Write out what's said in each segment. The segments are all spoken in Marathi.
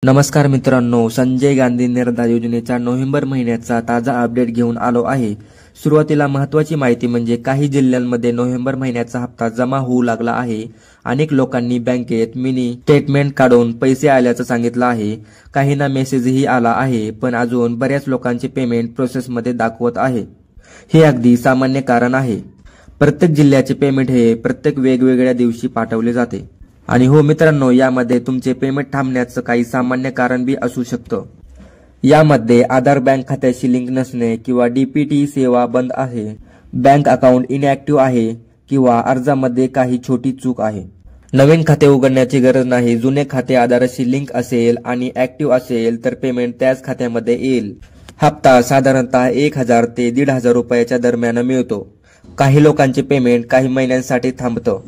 नमस्कार मित्रांनो, संजय गांधी निर्धार योजनेच्या नोव्हेंबर महिन्याचा ताजा अपडेट घेऊन आलो आहे। सुरुवातीला महत्त्वाची माहिती म्हणजे काही जिल्ह्यांमध्ये नोव्हेंबर महिन्याचा हप्ता जमा होऊ लागला आहे। अनेक लोकांनी बँकेत मिनी स्टेटमेंट काढून पैसे आल्याचं सांगितलं आहे। काहींना मेसेजही आला आहे, पण अजून बऱ्याच लोकांचे पेमेंट प्रोसेसमध्ये दाखवत आहे। हे अगदी सामान्य कारण आहे। प्रत्येक जिल्ह्याचे पेमेंट हे प्रत्येक वेगवेगळ्या दिवशी पाठवले जाते। आणि हो मित्रांनो, यामध्ये तुमचे पेमेंट थांबण्याचं काही सामान्य कारण बी असू शकतं। यामध्ये आधार बँक खात्याशी लिंक नसणे किंवा डीपीटी सेवा बंद आहे, बँक अकाउंट इनॅक्टिव्ह आहे किंवा अर्जामध्ये काही छोटी चूक आहे। नवीन खाते उघडण्याची गरज नाही। जुने खाते आधारशी लिंक असेल आणि ऍक्टिव्ह असेल तर पेमेंट त्याच खात्यामध्ये येईल। हप्ता साधारणतः 1000 ते 1500 रुपयाच्या दरम्यान मिळतो। काही लोकांचे पेमेंट काही महिन्यांसाठी थांबतं,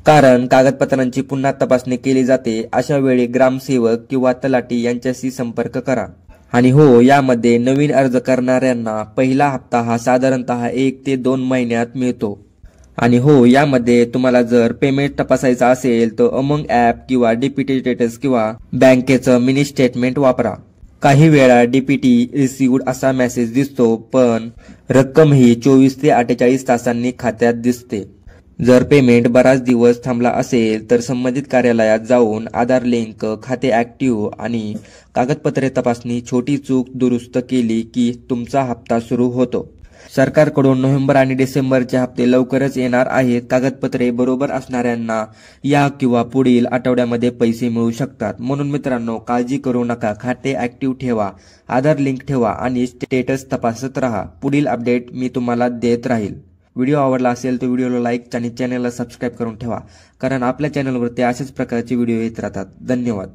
कारण कागदपत्रांची पुन्हा तपासणी केली जाते। अशा वेळी ग्रामसेवक किंवा तलाठी यांच्याशी संपर्क करा। आणि हो, यामध्ये नवीन अर्ज करणाऱ्यांना पहिला हप्ता हा साधारणतः 1 ते 2 महिन्यात मिळतो। आणि हो, यामध्ये तुम्हाला जर पेमेंट तपासायचा असेल तर अमंग ॲप किंवा डीपीटी स्टेटस किंवा बँकेचं मिनी स्टेटमेंट वापरा। काही वेळा डीपीटी रिसीव्ड असा मेसेज दिसतो, पण रक्कम ही 24 ते 48 तासांनी खात्यात दिसते। जर पेमेंट बराच दिवस थांबला असेल तर संबंधित कार्यालयात जाऊन आधार लिंक, खाते ऍक्टिव्ह आणि कागदपत्रे तपासणी, छोटी चूक दुरुस्त केली की तुमचा हप्ता सुरू होतो। सरकारकडून नोव्हेंबर आणि डिसेंबरचे हप्ते लवकरच येणार आहेत। कागदपत्रे बरोबर असणाऱ्यांना या किंवा पुढील आठवड्यामध्ये पैसे मिळू शकतात। म्हणून मित्रांनो, काळजी करू नका। खाते ऍक्टिव्ह ठेवा, आधार लिंक ठेवा आणि स्टेटस तपासत राहा। पुढील अपडेट मी तुम्हाला देत राहील। व्हिडिओ आवडला असेल तर व्हिडिओला लाईक आणि चॅनलला सबस्क्राईब करून ठेवा, कारण आपल्या चॅनलवरती अशाच प्रकारचे व्हिडिओ येत राहतात। धन्यवाद।